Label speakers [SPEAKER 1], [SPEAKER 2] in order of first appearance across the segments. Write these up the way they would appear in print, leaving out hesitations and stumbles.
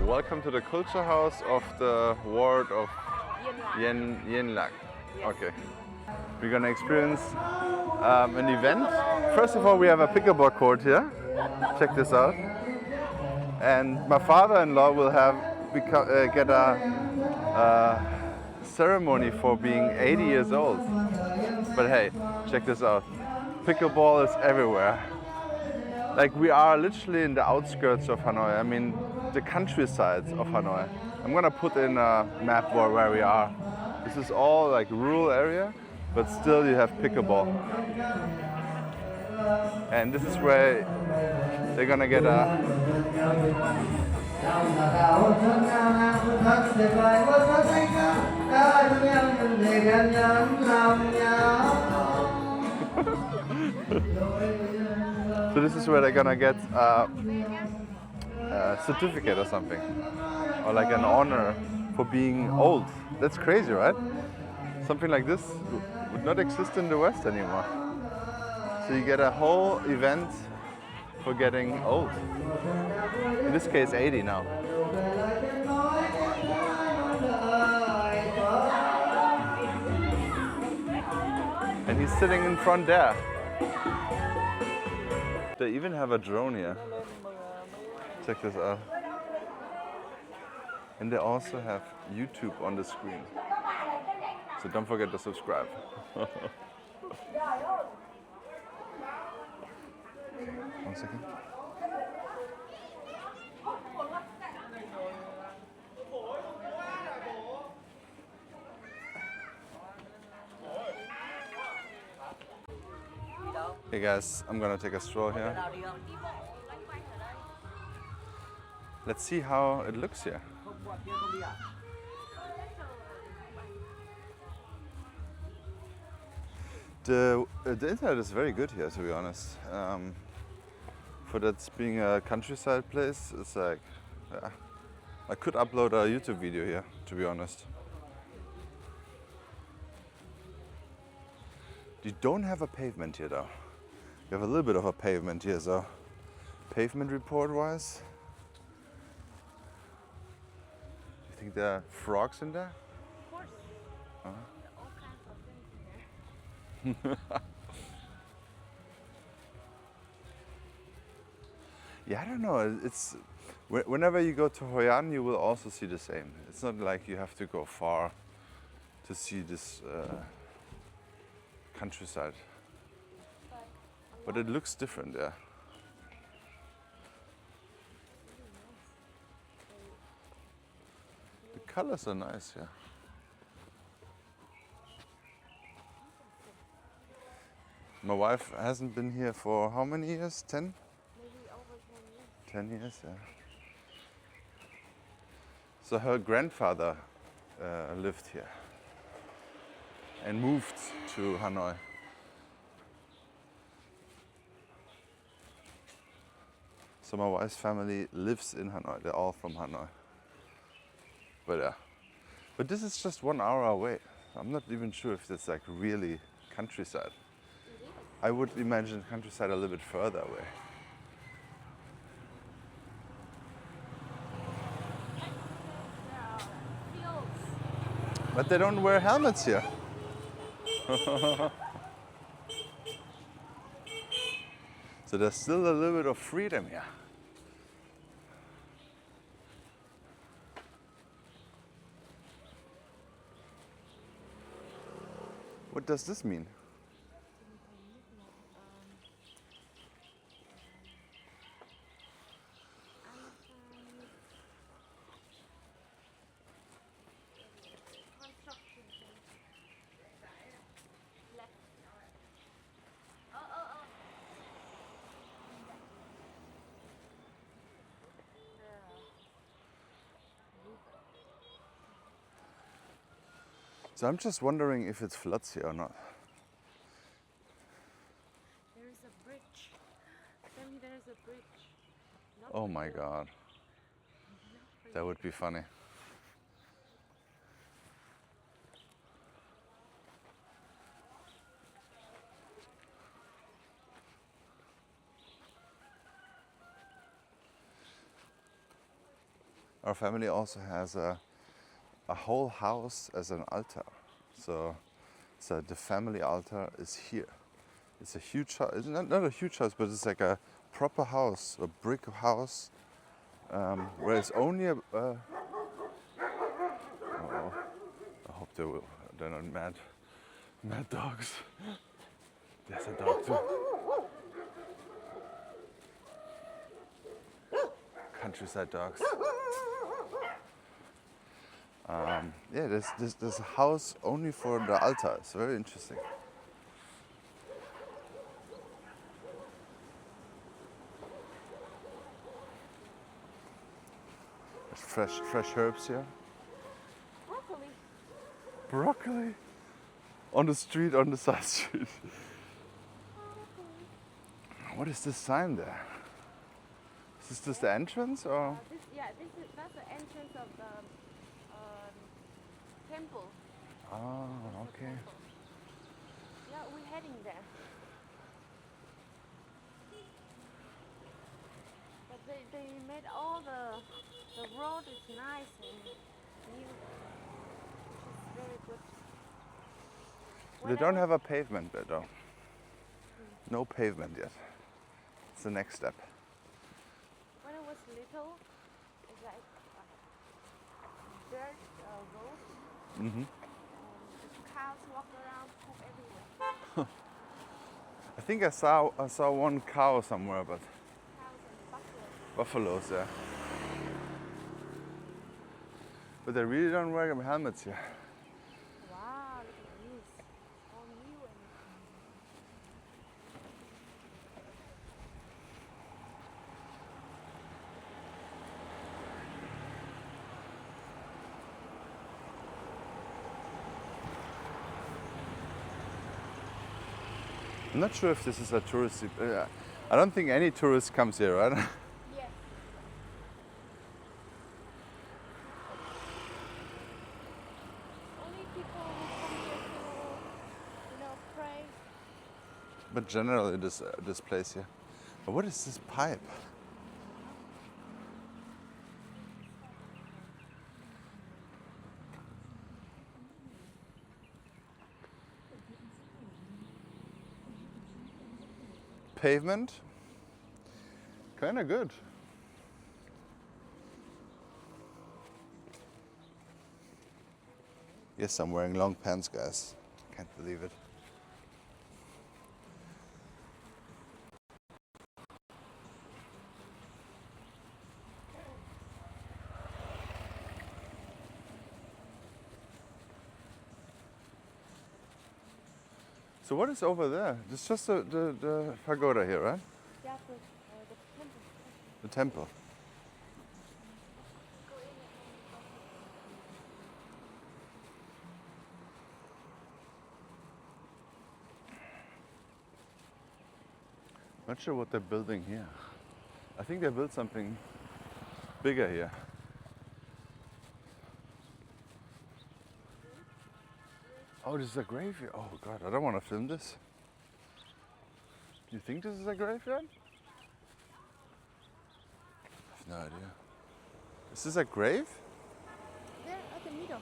[SPEAKER 1] Welcome to the culture house of the ward of Yen Lak. Okay. We're gonna experience an event. First of all, we have a pickleball court here. Check this out. And my father-in-law will get a ceremony for being 80 years old. But hey, check this out. Pickleball is everywhere. Like, we are literally in the outskirts of Hanoi. I mean, the countryside of Hanoi. I'm gonna put in a map where we are. This is all like rural area, but still you have pickleball. And this is where they're gonna get a so this is where they're gonna get a certificate or something, or like an honor for being old. That's crazy, right? Something like this would not exist in the West anymore. So you get a whole event for getting old. In this case, 80 now. And he's sitting in front there. They even have a drone here. Check this out. And they also have YouTube on the screen. So don't forget to subscribe. One second. Hey guys, I'm gonna take a stroll here. Let's see how it looks here. The internet is very good here, to be honest. For that being a countryside place, it's like, yeah, I could upload a YouTube video here, to be honest. You don't have a pavement here though. You have a little bit of a pavement here, so pavement report-wise. You think there are frogs in there?
[SPEAKER 2] Of course.
[SPEAKER 1] Uh-huh.
[SPEAKER 2] All kinds of things in there.
[SPEAKER 1] Yeah, I don't know. It's whenever you go to Hoi An, you will also see the same. It's not like you have to go far to see this countryside, but it looks different, yeah. The colors are nice, yeah. My wife hasn't been here for how many years? 10?
[SPEAKER 2] Maybe over 10 years.
[SPEAKER 1] 10 years, yeah. So her grandfather lived here and moved to Hanoi. So my wife's family lives in Hanoi. They're all from Hanoi. But yeah. But this is just 1 hour away. I'm not even sure if it's like really countryside. I would imagine countryside a little bit further away. But they don't wear helmets here. So there's still a little bit of freedom here. What does this mean? So I'm just wondering if it floods here or not.
[SPEAKER 2] There's a bridge. Tell me there's a bridge. Not
[SPEAKER 1] Oh
[SPEAKER 2] for
[SPEAKER 1] my
[SPEAKER 2] you.
[SPEAKER 1] God,
[SPEAKER 2] Not for
[SPEAKER 1] that
[SPEAKER 2] you.
[SPEAKER 1] would be funny. Our family also has a whole house as an altar. So the family altar is here. It's a huge house. It's not a huge house, but it's like a proper house, a brick house, where it's only a. Oh, I hope they're not mad dogs. There's a dog too. Countryside dogs. Yeah, there's a house only for the altar. It's very interesting. There's fresh herbs here.
[SPEAKER 2] Broccoli.
[SPEAKER 1] Broccoli on the street, on the side street. What is this sign there? Is this just the entrance or?
[SPEAKER 2] That's the entrance of the temple.
[SPEAKER 1] Oh, okay.
[SPEAKER 2] Yeah, we're heading there. But they made all the road is nice and new, which is very good.
[SPEAKER 1] They don't have a pavement there though. No pavement yet. It's the next step.
[SPEAKER 2] When I was little, it's like dirt road.
[SPEAKER 1] Mm-hmm.
[SPEAKER 2] Cows walk around, poop everywhere.
[SPEAKER 1] I think I saw one cow somewhere, but
[SPEAKER 2] Cows and buffaloes.
[SPEAKER 1] buffaloes there. But they really don't wear helmets here.
[SPEAKER 2] Wow, look at this. All new and
[SPEAKER 1] I'm not sure if this is a touristy. I don't think any tourist comes here, right?
[SPEAKER 2] yes. Only people who come here to, pray.
[SPEAKER 1] But generally, this place here. But what is this pipe? Pavement. Kind of good. Yes, I'm wearing long pants, guys. Can't believe it. So what is over there? It's just the pagoda here, right?
[SPEAKER 2] Yeah, the temple.
[SPEAKER 1] The temple. Not sure what they're building here. I think they built something bigger here. Oh, this is a graveyard. Oh God, I don't want to film this. Do you think this is a graveyard? I have no idea. Is this a grave?
[SPEAKER 2] There at the middle. I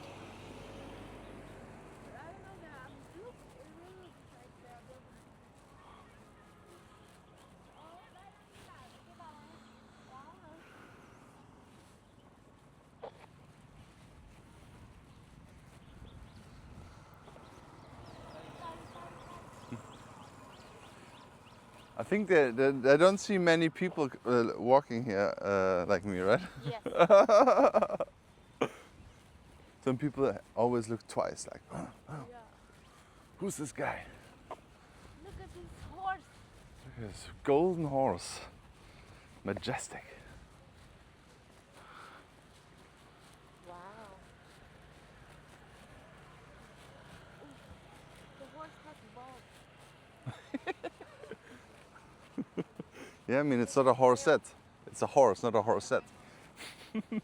[SPEAKER 2] don't know. Look, it really looks like they're building.
[SPEAKER 1] I think they don't see many people walking here like me, right?
[SPEAKER 2] Yes.
[SPEAKER 1] Some people always look twice, like, oh,
[SPEAKER 2] Yeah.
[SPEAKER 1] who's this guy?
[SPEAKER 2] Look at this horse.
[SPEAKER 1] Look at this golden horse, majestic.
[SPEAKER 2] Wow. The horse has balls.
[SPEAKER 1] Yeah, I mean, it's not a horsette. It's a horse, not a horsette.
[SPEAKER 2] Changed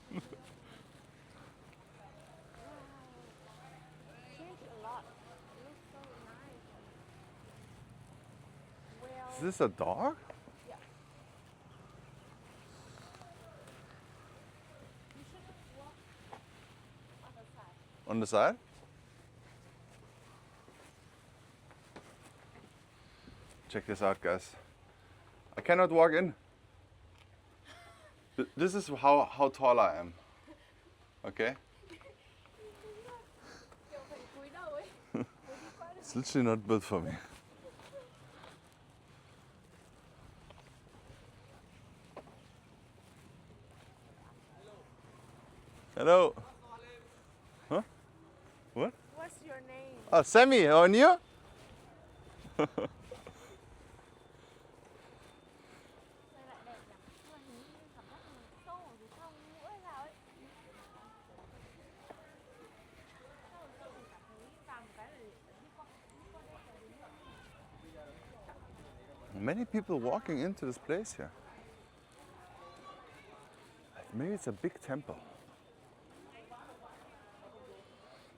[SPEAKER 2] a lot. It looks so nice. Well,
[SPEAKER 1] Is this a dog?
[SPEAKER 2] yeah. You should
[SPEAKER 1] On the side? Check this out, guys. I cannot walk in. This is how tall I am. Okay? It's literally not built for me. Hello. Huh? What?
[SPEAKER 2] What's your name?
[SPEAKER 1] Oh, Sammy, and you? Many people walking into this place here. Maybe it's a big temple.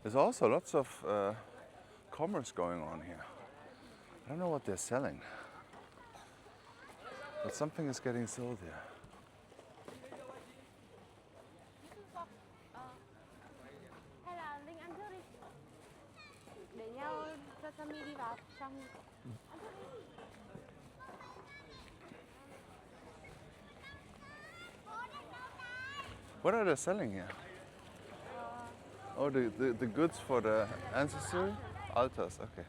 [SPEAKER 1] There's also lots of commerce going on here. I don't know what they're selling, but something is getting sold here.
[SPEAKER 2] Hay là Linh ăn trước đi. Để nhau cho Sammy đi vào trong.
[SPEAKER 1] What are they selling here? Oh, the goods for the ancestry? Altars, okay.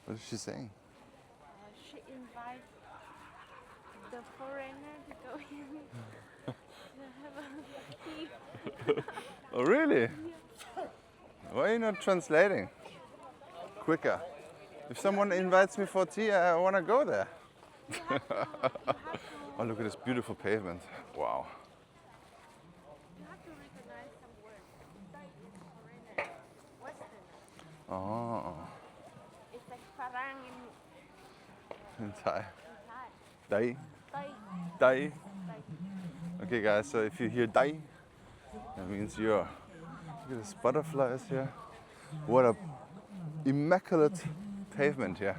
[SPEAKER 1] What is she saying?
[SPEAKER 2] She invites the foreigner to go in. To have a tea.
[SPEAKER 1] Oh, really? Why are you not translating? Quicker. If someone invites me for tea, I want to go there. Oh, look at this beautiful pavement. Wow.
[SPEAKER 2] You have to recognize some words. Thai is foreigner. Western.
[SPEAKER 1] Oh,
[SPEAKER 2] It's like farang
[SPEAKER 1] in Thai.
[SPEAKER 2] in Thai.
[SPEAKER 1] Dai.
[SPEAKER 2] Thai.
[SPEAKER 1] Dai.
[SPEAKER 2] Thai.
[SPEAKER 1] Okay, guys, so if you hear dai, that means you're. Look at this butterflies here. What a immaculate pavement here.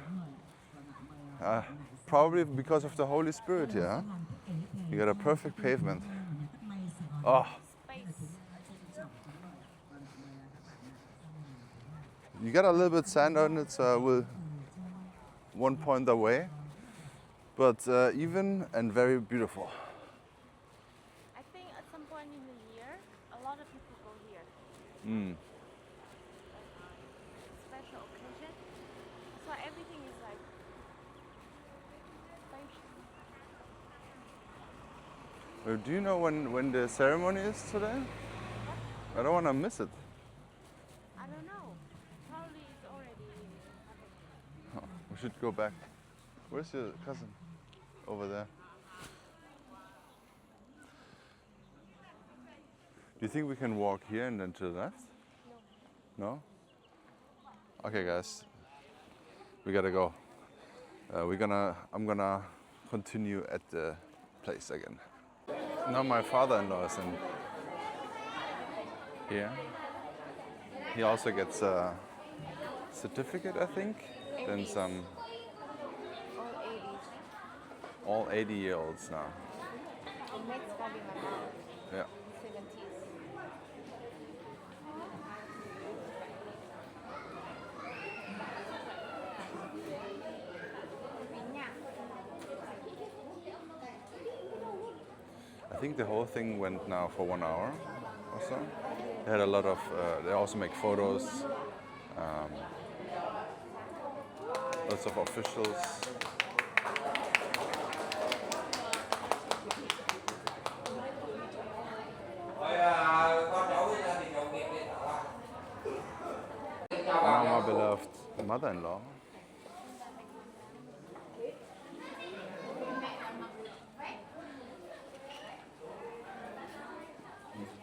[SPEAKER 1] Probably because of the Holy Spirit here. Huh? You got a perfect pavement. Oh,
[SPEAKER 2] Space.
[SPEAKER 1] you got a little bit sand on it, so I will one point away. But even and very beautiful.
[SPEAKER 2] I think at some point in the year, a lot of people go here.
[SPEAKER 1] Mm.
[SPEAKER 2] Special occasion. So everything is like spacious.
[SPEAKER 1] Do you know when the ceremony is today? I don't want to miss it.
[SPEAKER 2] I don't know. Probably it's already happening.
[SPEAKER 1] Oh, we should go back. Where's your cousin? Over there. Do you think we can walk here and then to the left? No? Okay, guys. We gotta go. I'm gonna continue at the place again. Now my father-in-law is in here. He also gets a certificate, I think. Then some.
[SPEAKER 2] All 80s.
[SPEAKER 1] All 80-year-olds now.
[SPEAKER 2] And next gonna be my mom.
[SPEAKER 1] Yeah.
[SPEAKER 2] 70s.
[SPEAKER 1] I think the whole thing went now for 1 hour or so. They had a lot of. They also make photos. Lots of officials. Now my beloved mother-in-law.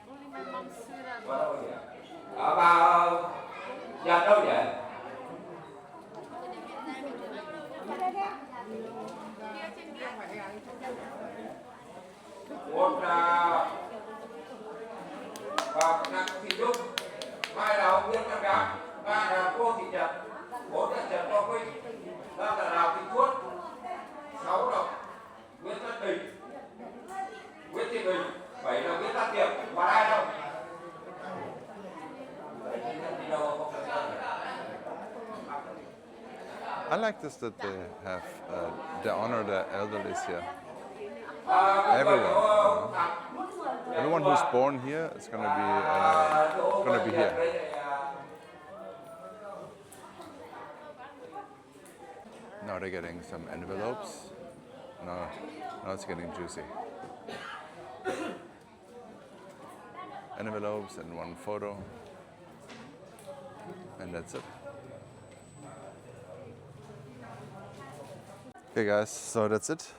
[SPEAKER 2] Only my mom stood up.
[SPEAKER 3] Vào giờ đâu vậy? Một là và nặng thị trúc, hai là ông Nguyễn Văn Đám, ba là cô thị Trật, bốn là Trần Quang Vinh,
[SPEAKER 1] I like this that they have they honor the elderly here. Everyone who's born here is gonna be here. Now they're getting some envelopes. No, now it's getting juicy. Envelopes and one photo, and that's it. Okay guys, so that's it.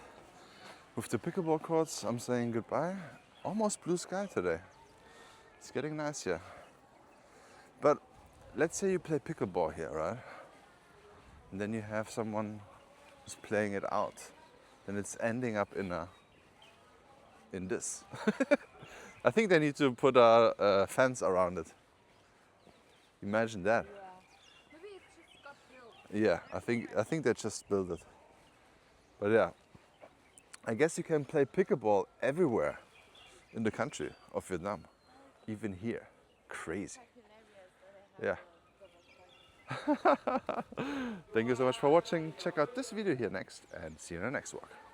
[SPEAKER 1] With the pickleball courts, I'm saying goodbye. Almost blue sky today. It's getting nice here. But let's say you play pickleball here, right? And then you have someone who's playing it out. Then it's ending up in this. I think they need to put a fence around it. Imagine that.
[SPEAKER 2] Yeah. Maybe it just got built.
[SPEAKER 1] Yeah, I think they just built it. But yeah, I guess you can play pickleball everywhere in the country of Vietnam, even here. Crazy. Yeah. Thank you so much for watching. Check out this video here next and see you in the next walk.